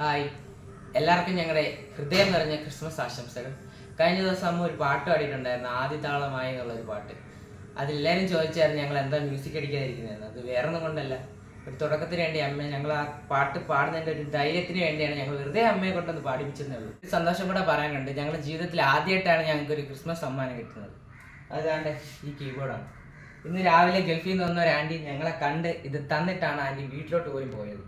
Hi, എല്ലാവർക്കും ഞങ്ങളുടെ ഹൃദയം നിറഞ്ഞ ക്രിസ്മസ് ആശംസകൾ. കഴിഞ്ഞ ദിവസം അമ്മ ഒരു പാട്ട് പാടിയിട്ടുണ്ടായിരുന്നു, ആദ്യതാളമായി എന്നുള്ളൊരു പാട്ട്. അതിലെല്ലാവരും ചോദിച്ചായിരുന്നു ഞങ്ങൾ എന്താ മ്യൂസിക് അടിക്കാതിരിക്കുന്നതെന്ന്. അത് വേറൊന്നും കൊണ്ടല്ല, ഒരു തുടക്കത്തിന് വേണ്ടി അമ്മ ഞങ്ങൾ ആ പാട്ട് പാടുന്നതിൻ്റെ ഒരു ധൈര്യത്തിന് വേണ്ടിയാണ് ഞങ്ങൾ വെറുതെ അമ്മയെ കൊണ്ടൊന്ന് പാടിപ്പിച്ചതേ ഉള്ളൂ. ഒരു സന്തോഷം കൂടെ പറയാനുണ്ട്, ഞങ്ങളുടെ ജീവിതത്തിൽ ആദ്യമായിട്ടാണ് ഞങ്ങൾക്ക് ഒരു ക്രിസ്മസ് സമ്മാനം കിട്ടുന്നത്. അതാണ്ട് ഈ കീബോർഡാണ്. ഇന്ന് രാവിലെ ഗൾഫിൽ നിന്ന് വന്ന ഒരു ആൻറ്റി ഞങ്ങളെ കണ്ട് ഇത് തന്നിട്ടാണ് ആൻറ്റി വീട്ടിലോട്ട് പോലും പോയത്.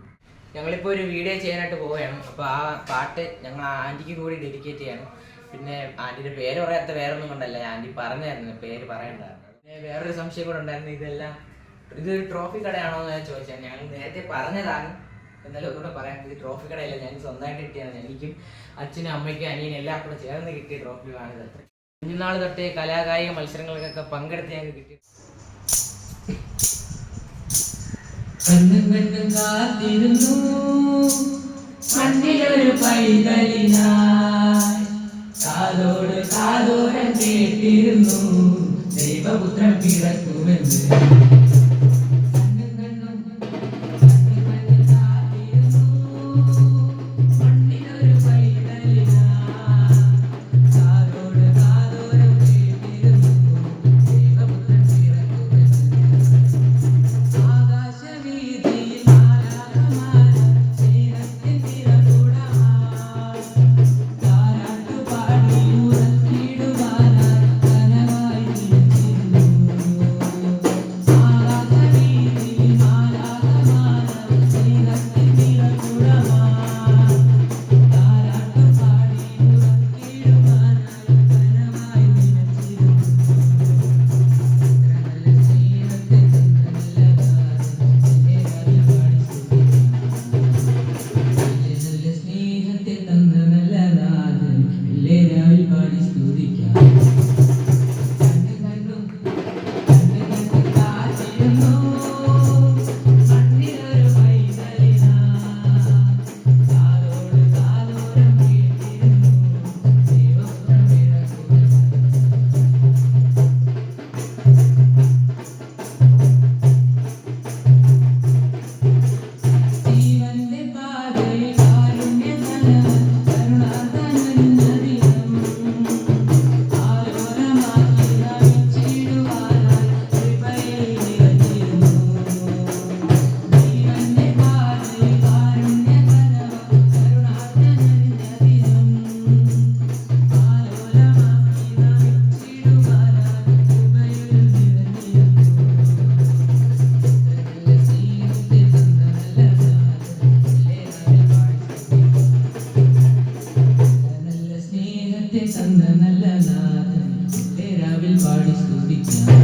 ഞങ്ങളിപ്പോൾ ഒരു വീഡിയോ ചെയ്യാനായിട്ട് പോവുകയാണ്. അപ്പോൾ ആ പാട്ട് ഞങ്ങൾ ആൻറ്റിക്ക് കൂടി ഡെഡിക്കേറ്റ് ചെയ്യണം. പിന്നെ ആൻറ്റിയുടെ പേര് പറയാത്ത വേറൊന്നും കൊണ്ടല്ല, ആൻറ്റി പറഞ്ഞായിരുന്നു പേര് പറയേണ്ടതാണ്. പിന്നെ വേറൊരു സംശയം കൂടെ ഉണ്ടായിരുന്നു, ഇതൊരു ട്രോഫി കടയാണോ എന്ന് ഞാൻ ചോദിച്ചാൽ ഞങ്ങൾ നേരത്തെ പറഞ്ഞതാണ്. എന്നാലും ഒന്നുകൂടെ പറയാം, ഇത് ട്രോഫി കടയല്ല, ഞങ്ങൾക്ക് സ്വന്തമായിട്ട് കിട്ടിയാണ്. എനിക്കും അച്ഛനും അമ്മയ്ക്കും അനിയനും എല്ലാം കൂടെ ചേർന്ന് കിട്ടിയ ട്രോഫിയാണിത്. കുഞ്ഞുനാൾ തൊട്ടേ കലാകായിക മത്സരങ്ങൾക്കൊക്കെ പങ്കെടുത്ത് ഞങ്ങൾക്ക് കിട്ടി. കണ്ണും കണ്ണും കാത്തിരുന്നു മണ്ണിലൊരു പൈതലിനായി, കാതോട് കാതോരം കേട്ടിരുന്നു ദൈവപുത്രൻ പിറക്കുമെന്ന്. നല്ല നാഥൻ രാവിൽ പാടി സ്തുതിക്കാം.